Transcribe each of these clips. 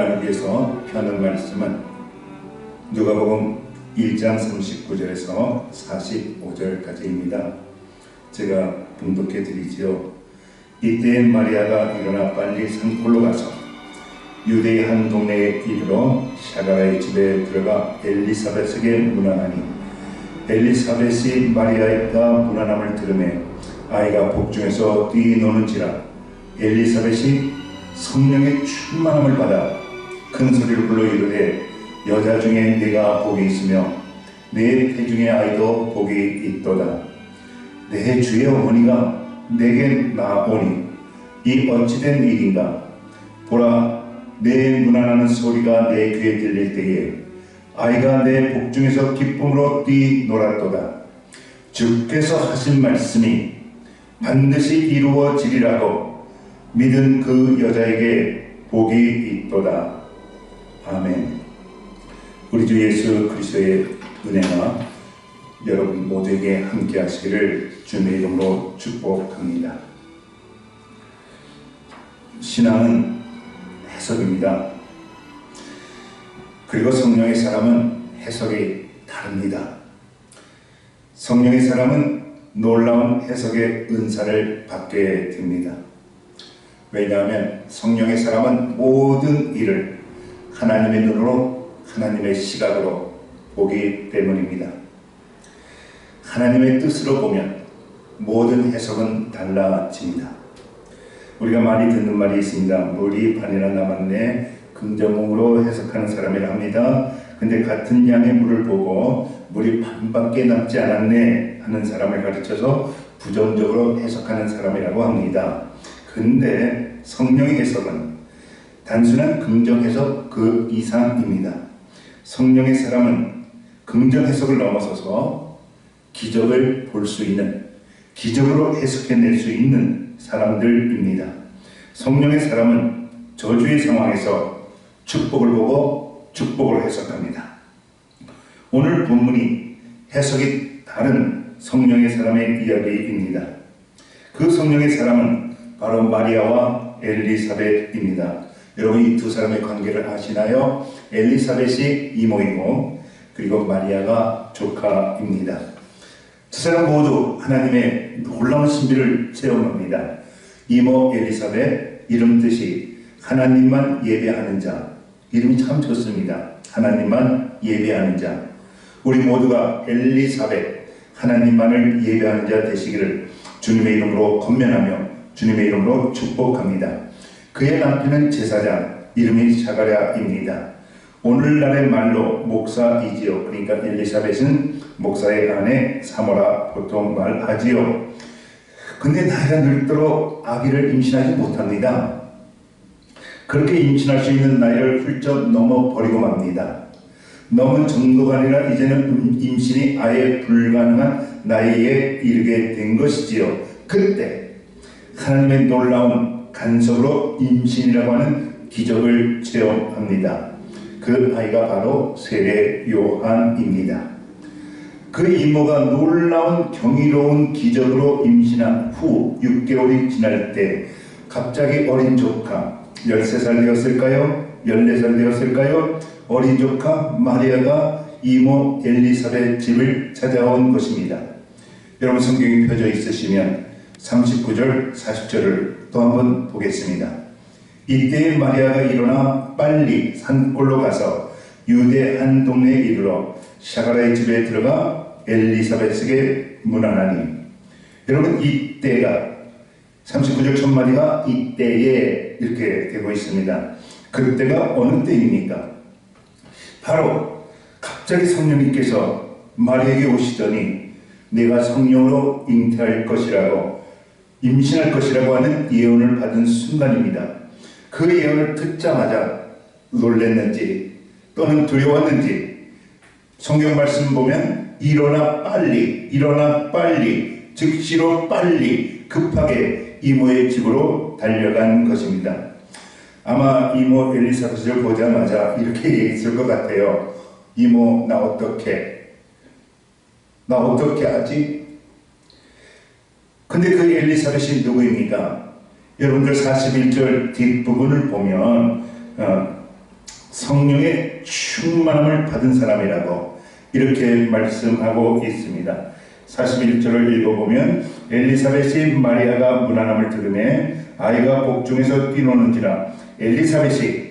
나누기 위해서 펴는 말씀은 누가복음 1장 39절에서 45절까지입니다. 제가 봉독해 드리지요. 이때 마리아가 일어나 빨리 산골로 가서 유대의 한 동네에 이르러 샤가라의 집에 들어가 엘리사벳에게 문안하니 엘리사벳이 마리아가 문안함을 들으매 아이가 복중에서 뛰노는지라 엘리사벳이 성령의 충만함을 받아 큰 소리로 불러 이르되 여자 중에 네가 복이 있으며 내 태중의 아이도 복이 있도다. 내 주의 어머니가 내게 나오니 이 어찌된 일인가. 보라, 내 문안하는 소리가 내 귀에 들릴 때에 아이가 내 복중에서 기쁨으로 뛰놀았도다. 주께서 하신 말씀이 반드시 이루어지리라고 믿은 그 여자에게 복이 있도다. 아멘. 우리 주 예수 그리스도의 은혜가 여러분 모두에게 함께 하시기를 주님의 이름으로 축복합니다. 신앙은 해석입니다. 그리고 성령의 사람은 해석이 다릅니다. 성령의 사람은 놀라운 해석의 은사를 받게 됩니다. 왜냐하면 성령의 사람은 모든 일을 하나님의 눈으로, 하나님의 시각으로 보기 때문입니다. 하나님의 뜻으로 보면 모든 해석은 달라집니다. 우리가 많이 듣는 말이 있습니다. 물이 반이나 남았네. 긍정으로 해석하는 사람이라 합니다. 근데 같은 양의 물을 보고 물이 반밖에 남지 않았네 하는 사람을 가르쳐서 부정적으로 해석하는 사람이라고 합니다. 근데 성령의 해석은 단순한 긍정 해석 그 이상입니다. 성령의 사람은 긍정 해석을 넘어서서 기적을 볼 수 있는, 기적으로 해석해낼 수 있는 사람들입니다. 성령의 사람은 저주의 상황에서 축복을 보고 축복을 해석합니다. 오늘 본문이 해석이 다른 성령의 사람의 이야기입니다. 그 성령의 사람은 바로 마리아와 엘리사벳입니다. 여러분 이 두 사람의 관계를 아시나요? 엘리사벳이 이모이고 그리고 마리아가 조카입니다. 두 사람 모두 하나님의 놀라운 신비를 체험합니다. 이모 엘리사벳 이름 뜻이 하나님만 예배하는 자. 이름이 참 좋습니다. 하나님만 예배하는 자. 우리 모두가 엘리사벳 하나님만을 예배하는 자 되시기를 주님의 이름으로 권면하며 주님의 이름으로 축복합니다. 그의 남편은 제사장, 이름이 사가랴입니다. 오늘날의 말로 목사이지요. 그러니까 엘리사벳은 목사의 아내 사모라 보통 말하지요. 근데 나이가 늙도록 아기를 임신하지 못합니다. 그렇게 임신할 수 있는 나이를 훌쩍 넘어버리고 맙니다. 넘은 정도가 아니라 이제는 임신이 아예 불가능한 나이에 이르게 된 것이지요. 그때 하나님의 놀라운 간섭으로 임신이라고 하는 기적을 체험합니다. 그 아이가 바로 세례 요한입니다. 그 이모가 놀라운 경이로운 기적으로 임신한 후 6개월이 지날 때 갑자기 어린 조카 13살 되었을까요? 14살 되었을까요? 어린 조카 마리아가 이모 엘리사벳 집을 찾아온 것입니다. 여러분 성경이 펴져 있으시면 39절 40절을 또 한번 보겠습니다. 이때 마리아가 일어나 빨리 산골로 가서 유대 한 동네에 이르러 샤가라의 집에 들어가 엘리사벳에게 문안하니. 여러분 이때가 39절 첫마디가 이때에 이렇게 되고 있습니다. 그때가 어느 때입니까? 바로 갑자기 성령님께서 마리아에게 오시더니 내가 성령으로 잉태할 것이라고 임신할 것이라고 하는 예언을 받은 순간입니다. 그 예언을 듣자마자 놀랐는지 또는 두려웠는지 성경 말씀 보면 일어나 빨리 즉시로 빨리 급하게 이모의 집으로 달려간 것입니다. 아마 이모 엘리사벳을 보자마자 이렇게 얘기했을 것 같아요. 이모 나 어떻게 하지? 근데 그 엘리사벳이 누구입니까? 여러분들 41절 뒷부분을 보면 성령의 충만함을 받은 사람이라고 이렇게 말씀하고 있습니다. 41절을 읽어보면 엘리사벳이 마리아가 문안함을 들으매 아이가 복중에서 뛰노는지라. 엘리사벳이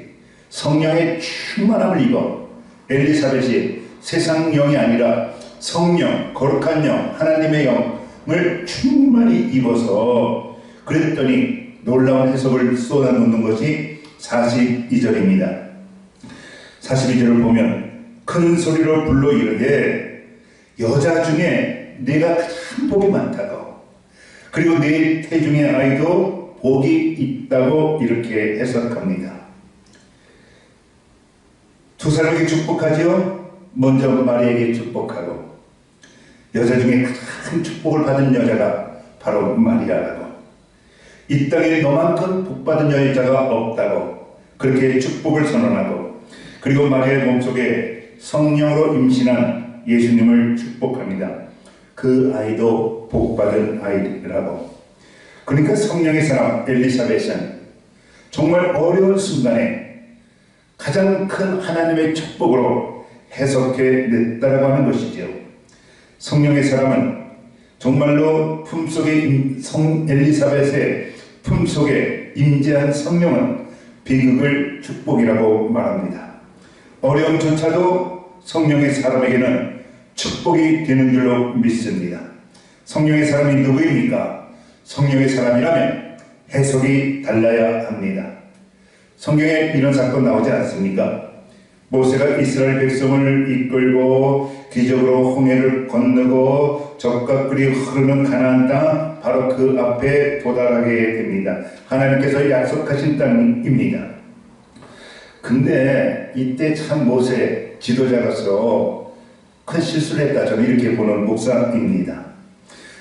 성령의 충만함을 입어, 엘리사벳이 세상 영이 아니라 성령, 거룩한 영, 하나님의 영을 충만히 입어서 그랬더니 놀라운 해석을 쏟아놓는 것이 42절입니다. 42절을 보면 큰 소리로 불러 이르되 여자 중에 내가 가장 복이 많다고, 그리고 내 태중의 아이도 복이 있다고 이렇게 해석합니다. 두 사람에게 축복하지요. 먼저 마리아에게 축복하고, 여자 중에 가장 축복을 받은 여자가 바로 마리아라고, 이 땅에 너만큼 복받은 여자가 없다고 그렇게 축복을 선언하고, 그리고 마리아의 몸속에 성령으로 임신한 예수님을 축복합니다. 그 아이도 복받은 아이라고. 그러니까 성령의 사람 엘리사벳은 정말 어려운 순간에 가장 큰 하나님의 축복으로 해석해 냈다라고 하는 것이죠. 성령의 사람은 정말로 품속에 엘리사벳의 품속에 임재한 성령은 비극을 축복이라고 말합니다. 어려움조차도 성령의 사람에게는 축복이 되는 줄로 믿습니다. 성령의 사람이 누구입니까? 성령의 사람이라면 해석이 달라야 합니다. 성경에 이런 사건 나오지 않습니까? 모세가 이스라엘 백성을 이끌고 기적으로 홍해를 건너고 적과 꿀이 흐르는 가나안 땅, 바로 그 앞에 도달하게 됩니다. 하나님께서 약속하신 땅입니다. 근데 이때 참 모세 지도자로서 큰 실수를 했다, 저는 이렇게 보는 목사입니다.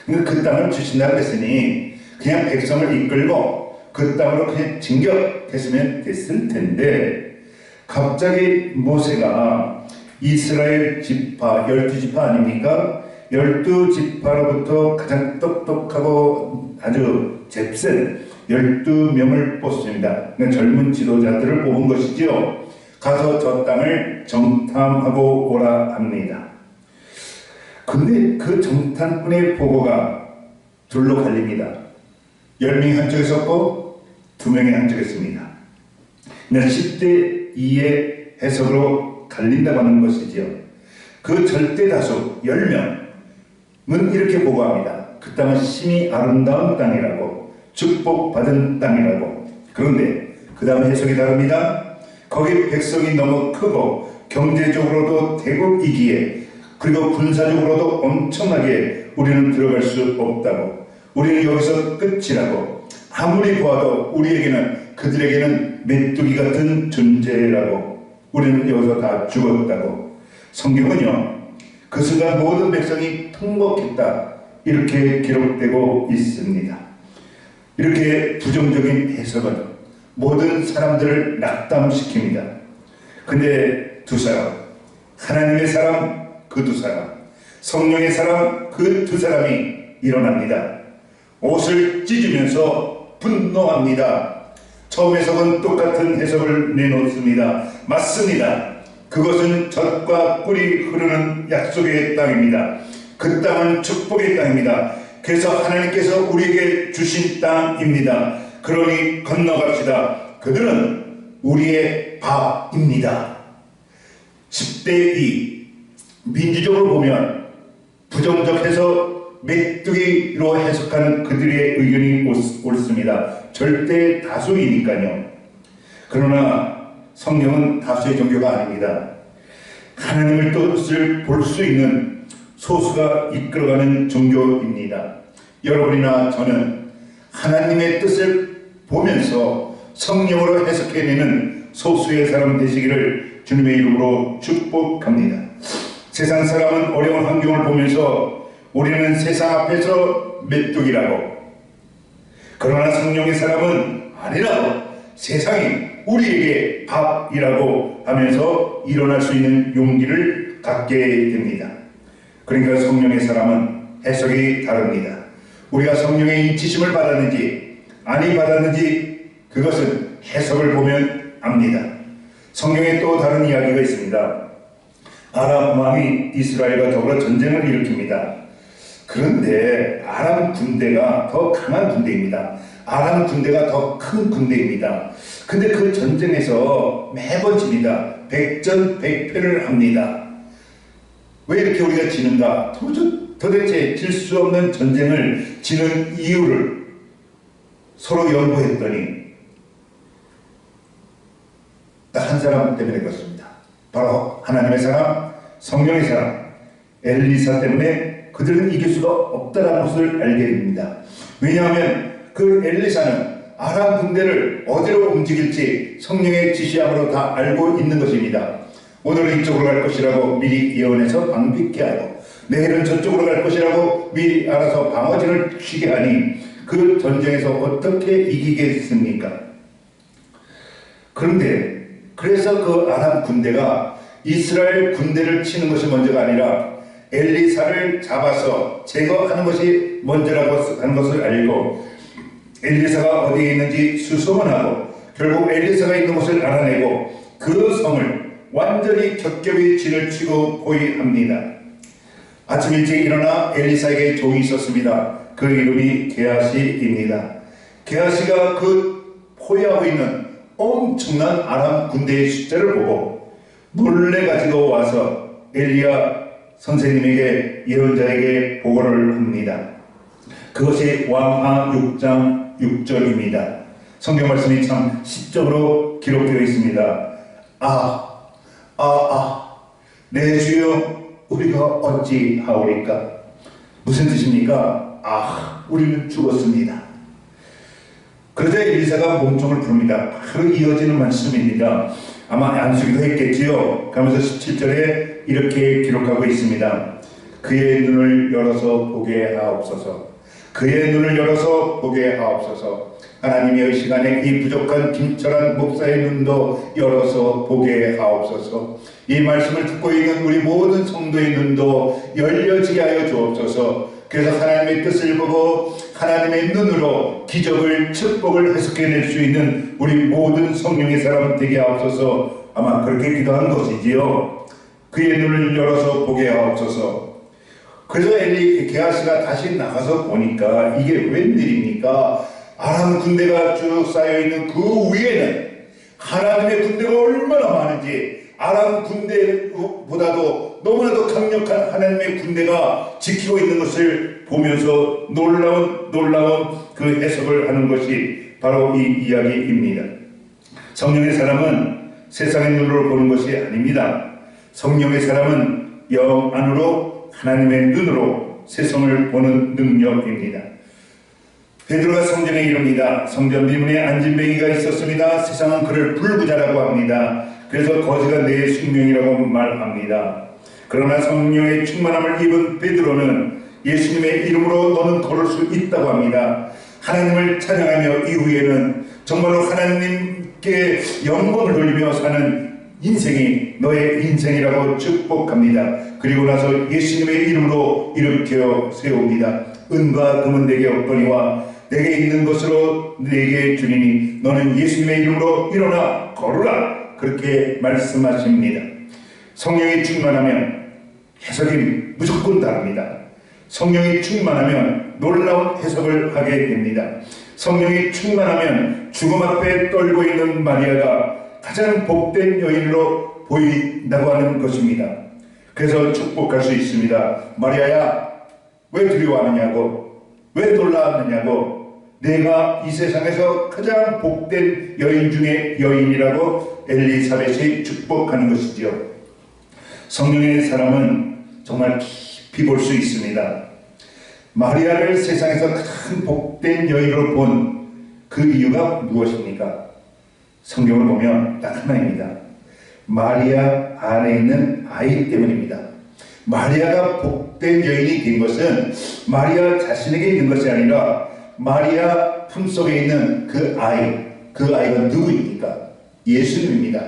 그 땅을 주신다고 했으니 그냥 백성을 이끌고 그 땅으로 그냥 진격했으면 됐을 텐데, 갑자기 모세가 이스라엘 지파, 12지파 아닙니까? 12지파로부터 가장 똑똑하고 아주 잽센 12명을 뽑습니다. 젊은 지도자들을 뽑은 것이지요. 가서 저 땅을 정탐하고 오라 합니다. 근데 그 정탐꾼의 보고가 둘로 갈립니다. 10명이 한쪽에 섰고 2명이 한쪽에 섰습니다. 10대 2의 해석으로 갈린다고 하는 것이지요. 그 절대 다수 10명은 이렇게 보고합니다. 그 땅은 심히 아름다운 땅이라고, 축복받은 땅이라고. 그런데 그 다음 해석이 다릅니다. 거기 백성이 너무 크고 경제적으로도 대국이기에, 그리고 군사적으로도 엄청나게 우리는 들어갈 수 없다고, 우리는 여기서 끝이라고, 아무리 보아도 우리에게는, 그들에게는 메뚜기 같은 존재라고, 우리는 여기서 다 죽었다고. 성경은요, 그 순간 모든 백성이 통곡했다 이렇게 기록되고 있습니다. 이렇게 부정적인 해석은 모든 사람들을 낙담시킵니다. 근데 두 사람, 하나님의 사람, 그 두 사람, 성령의 사람, 그 두 사람이 일어납니다. 옷을 찢으면서 분노합니다. 처음 해석은 똑같은 해석을 내놓습니다. 맞습니다. 그것은 젖과 꿀이 흐르는 약속의 땅입니다. 그 땅은 축복의 땅입니다. 그래서 하나님께서 우리에게 주신 땅입니다. 그러니 건너갑시다. 그들은 우리의 밥입니다. 10대 2, 민주적으로 보면 부정적해서 메뚜기로 해석하는 그들의 의견이 옳습니다. 절대 다수이니까요. 그러나 성경은 다수의 종교가 아닙니다. 하나님의 뜻을 볼 수 있는 소수가 이끌어가는 종교입니다. 여러분이나 저는 하나님의 뜻을 보면서 성령으로 해석해내는 소수의 사람 되시기를 주님의 이름으로 축복합니다. 세상 사람은 어려운 환경을 보면서 우리는 세상 앞에서 메뚜기라고, 그러나 성령의 사람은 아니라고, 세상이 우리에게 밥이라고 하면서 일어날 수 있는 용기를 갖게 됩니다. 그러니까 성령의 사람은 해석이 다릅니다. 우리가 성령의 인치심을 받았는지 아니 받았는지 그것은 해석을 보면 압니다. 성경에 또 다른 이야기가 있습니다. 아람 왕이 이스라엘과 더불어 전쟁을 일으킵니다. 그런데 아람 군대가 더 강한 군대입니다. 아람 군대가 더 큰 군대입니다. 근데 그 전쟁에서 매번 집니다. 백전백패를 합니다. 왜 이렇게 우리가 지는가? 도대체 질 수 없는 전쟁을 지는 이유를 서로 연구했더니 딱 한 사람 때문에 그렇습니다. 바로 하나님의 사람, 성령의 사람 엘리사 때문에 그들은 이길 수가 없다는 것을 알게 됩니다. 왜냐하면 그 엘리사는 아람 군대를 어디로 움직일지 성령의 지시함으로 다 알고 있는 것입니다. 오늘은 이쪽으로 갈 것이라고 미리 예언해서 방비케 하고, 내일은 저쪽으로 갈 것이라고 미리 알아서 방어진을 치게 하니 그 전쟁에서 어떻게 이기겠습니까? 그런데 그래서 그 아람 군대가 이스라엘 군대를 치는 것이 먼저가 아니라 엘리사를 잡아서 제거하는 것이 먼저라고 하는 것을 알고, 엘리사가 어디에 있는지 수소문하고 결국 엘리사가 있는 곳을 알아내고 그 성을 완전히 겹겹이 진을 치고 포위합니다. 아침 일찍 일어나 엘리사에게 종이 있었습니다. 그 이름이 게하시입니다. 게하시가 그 포위하고 있는 엄청난 아람 군대의 숫자를 보고 몰래 가지고 와서 엘리야 선생님에게, 예언자에게 보고를 합니다. 그것이 왕하 6장 6절입니다. 성경 말씀이 참 시적으로 기록되어 있습니다. 내 주여 우리가 어찌하오리까? 무슨 뜻입니까? 우리는 죽었습니다. 그러자 엘리사가 몸종을 부릅니다. 바로 이어지는 말씀입니다. 아마 안수기도 했겠지요. 가면서 17절에 이렇게 기록하고 있습니다. 그의 눈을 열어서 보게 하옵소서. 그의 눈을 열어서 보게 하옵소서. 하나님의 시간에 이 부족한 김철한 목사의 눈도 열어서 보게 하옵소서. 이 말씀을 듣고 있는 우리 모든 성도의 눈도 열려지게 하여 주옵소서. 그래서 하나님의 뜻을 보고 하나님의 눈으로 기적을, 축복을 해석해낼 수 있는 우리 모든 성령의 사람 되게 하옵소서. 아마 그렇게 기도한 것이지요. 그의 눈을 열어서 보게 하옵소서. 그래서 게하시가 다시 나가서 보니까 이게 웬일입니까? 아람 군대가 쭉 쌓여있는 그 위에는 하나님의 군대가 얼마나 많은지, 아람 군대보다도 너무나도 강력한 하나님의 군대가 지키고 있는 것을 보면서 놀라운 그 해석을 하는 것이 바로 이 이야기입니다. 성령의 사람은 세상의 눈으로 보는 것이 아닙니다. 성령의 사람은 영 안으로 하나님의 눈으로 세상을 보는 능력입니다. 베드로가 성전에 이릅니다. 성전 비문에 안진뱅이가 있었습니다. 세상은 그를 불구자라고 합니다. 그래서 거지가 내 숙명이라고 말합니다. 그러나 성령의 충만함을 입은 베드로는 예수님의 이름으로 너는 걸을 수 있다고 합니다. 하나님을 찬양하며 이후에는 정말로 하나님께 영광을 돌리며 사는 인생이 너의 인생이라고 축복합니다. 그리고 나서 예수님의 이름으로 일으켜 세웁니다. 은과 금은 내게 없거니와 내게 있는 것으로 내게 주리니 너는 예수님의 이름으로 일어나 걸으라. 그렇게 말씀하십니다. 성령이 충만하면 해석이 무조건 다릅니다. 성령이 충만하면 놀라운 해석을 하게 됩니다. 성령이 충만하면 죽음 앞에 떨고 있는 마리아가 가장 복된 여인으로 보인다고 하는 것입니다. 그래서 축복할 수 있습니다. 마리아야, 왜 두려워하느냐고, 왜 놀라느냐고, 내가 이 세상에서 가장 복된 여인 중에 여인이라고 엘리사벳이 축복하는 것이지요. 성령의 사람은 정말 깊이 볼 수 있습니다. 마리아를 세상에서 가장 복된 여인으로 본 그 이유가 무엇입니까? 성경을 보면 딱 하나입니다. 마리아 안에 있는 아이 때문입니다. 마리아가 복된 여인이 된 것은 마리아 자신에게 있는 것이 아니라 마리아 품속에 있는 그 아이가 누구입니까? 예수님입니다.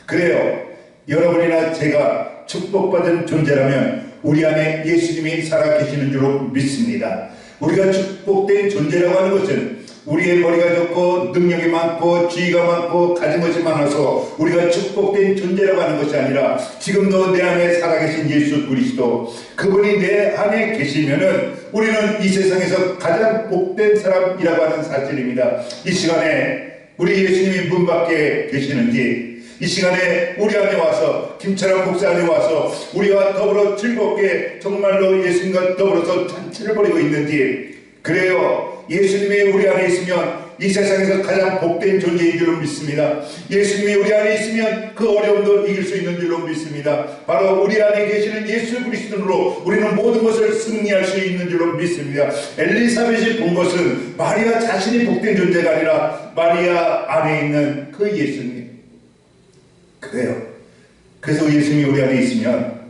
그래요. 여러분이나 제가 축복받은 존재라면 우리 안에 예수님이 살아계시는 줄로 믿습니다. 우리가 축복된 존재라고 하는 것은 우리의 머리가 좋고 능력이 많고 지위가 많고 가진 것이 많아서 우리가 축복된 존재라고 하는 것이 아니라 지금도 내 안에 살아계신 예수 그리스도, 그분이 내 안에 계시면은 우리는 이 세상에서 가장 복된 사람이라고 하는 사실입니다. 이 시간에 우리 예수님이 문 밖에 계시는지, 이 시간에 우리 안에 와서, 김철환 목사 안에 와서 우리와 더불어 즐겁게 정말로 예수님과 더불어서 잔치를 벌이고 있는지, 그래요, 예수님이 우리 안에 있으면 이 세상에서 가장 복된 존재인 줄로 믿습니다. 예수님이 우리 안에 있으면 그 어려움도 이길 수 있는 줄로 믿습니다. 바로 우리 안에 계시는 예수 그리스도로 우리는 모든 것을 승리할 수 있는 줄로 믿습니다. 엘리사벳이 본 것은 마리아 자신이 복된 존재가 아니라 마리아 안에 있는 그 예수님. 그래요. 그래서 예수님이 우리 안에 있으면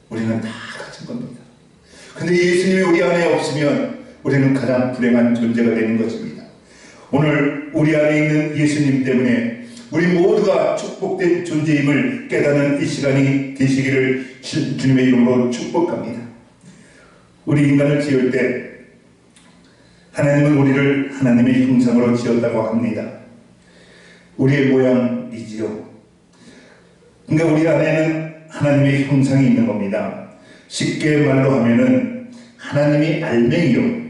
우리는 다 같은 겁니다. 근데 예수님이 우리 안에 없으면 우리는 가장 불행한 존재가 되는 것입니다. 오늘 우리 안에 있는 예수님 때문에 우리 모두가 축복된 존재임을 깨닫는 이 시간이 되시기를 주님의 이름으로 축복합니다. 우리 인간을 지을 때 하나님은 우리를 하나님의 형상으로 지었다고 합니다. 우리의 모양이지요. 그러니까 우리 안에는 하나님의 형상이 있는 겁니다. 쉽게 말로 하면은 하나님이 알맹이요,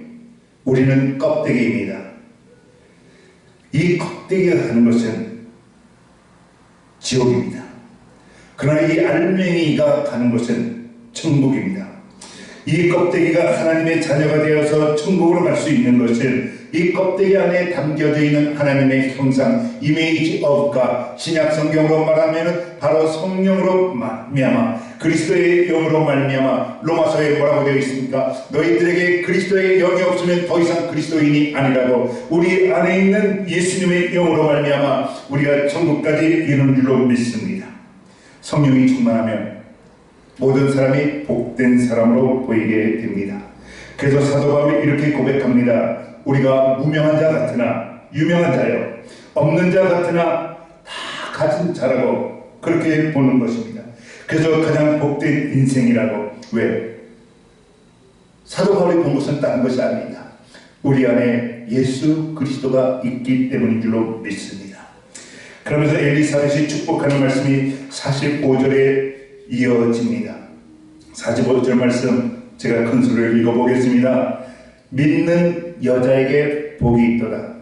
우리는 껍데기입니다. 이 껍데기가 가는 것은 지옥입니다. 그러나 이 알맹이가 가는 것은 천국입니다. 이 껍데기가 하나님의 자녀가 되어서 천국으로 갈 수 있는 것은 이 껍데기 안에 담겨져 있는 하나님의 형상, 이미지 of God, 신약 성경으로 말하면 바로 성령으로 말미암아, 그리스도의 영으로 말미암아. 로마서에 뭐라고 되어 있습니까? 너희들에게 그리스도의 영이 없으면 더 이상 그리스도인이 아니라고. 우리 안에 있는 예수님의 영으로 말미암아 우리가 천국까지 이르는 줄로 믿습니다. 성령이 충만하면 모든 사람이 복된 사람으로 보이게 됩니다. 그래서 사도 바울이 이렇게 고백합니다. 우리가 무명한 자 같으나 유명한 자요, 없는 자 같으나 다 가진 자라고 그렇게 보는 것입니다. 그래서 가장 복된 인생이라고. 왜? 사도 바울이 본 것은 다른 것이 아닙니다. 우리 안에 예수 그리스도가 있기 때문인 줄로 믿습니다. 그러면서 엘리사벳이 축복하는 말씀이 45절에 이어집니다. 45절 말씀 제가 큰 소리로 읽어보겠습니다. 믿는 여자에게 복이 있도다.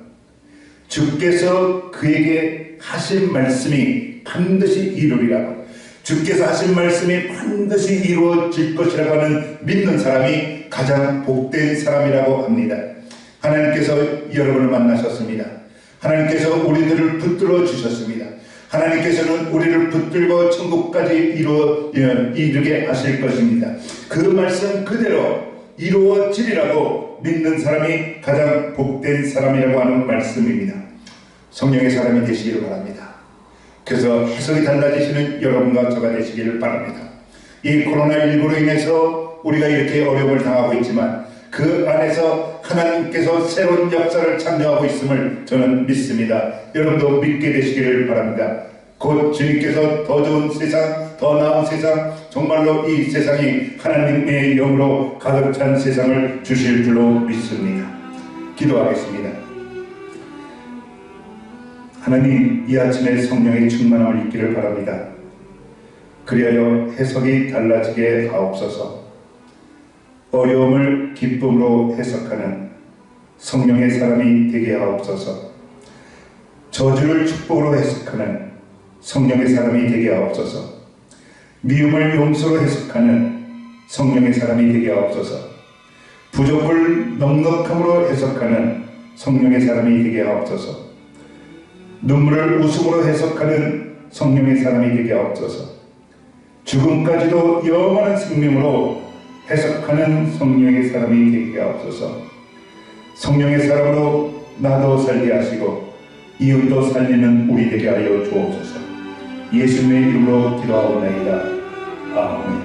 주께서 그에게 하신 말씀이 반드시 이루리라고. 주께서 하신 말씀이 반드시 이루어질 것이라고 하는 믿는 사람이 가장 복된 사람이라고 합니다. 하나님께서 여러분을 만나셨습니다. 하나님께서 우리들을 붙들어 주셨습니다. 하나님께서는 우리를 붙들고 천국까지 이르게 하실 것입니다. 그 말씀 그대로 이루어지리라고 믿는 사람이 가장 복된 사람이라고 하는 말씀입니다. 성령의 사람이 되시기를 바랍니다. 그래서 해석이 달라지시는 여러분과 저가 되시기를 바랍니다. 이 코로나19로 인해서 우리가 이렇게 어려움을 당하고 있지만 그 안에서 하나님께서 새로운 역사를 창조하고 있음을 저는 믿습니다. 여러분도 믿게 되시기를 바랍니다. 곧 주님께서 더 좋은 세상, 더 나은 세상, 정말로 이 세상이 하나님의 영으로 가득 찬 세상을 주실 줄로 믿습니다. 기도하겠습니다. 하나님, 이 아침에 성령의 충만함을 입기를 바랍니다. 그리하여 해석이 달라지게 하옵소서. 어려움을 기쁨으로 해석하는 성령의 사람이 되게 하옵소서. 저주를 축복으로 해석하는 성령의 사람이 되게 하옵소서. 미움을 용서로 해석하는 성령의 사람이 되게 하옵소서. 부족을 넉넉함으로 해석하는 성령의 사람이 되게 하옵소서. 눈물을 웃음으로 해석하는 성령의 사람이 되게 하옵소서. 죽음까지도 영원한 생명으로 해석하는 성령의 사람이 되게 하옵소서. 성령의 사람으로 나도 살게 하시고 이웃도 살리는 우리 되게 하여 주옵소서. 예수님의 이름으로 기도하옵나이다. 아멘.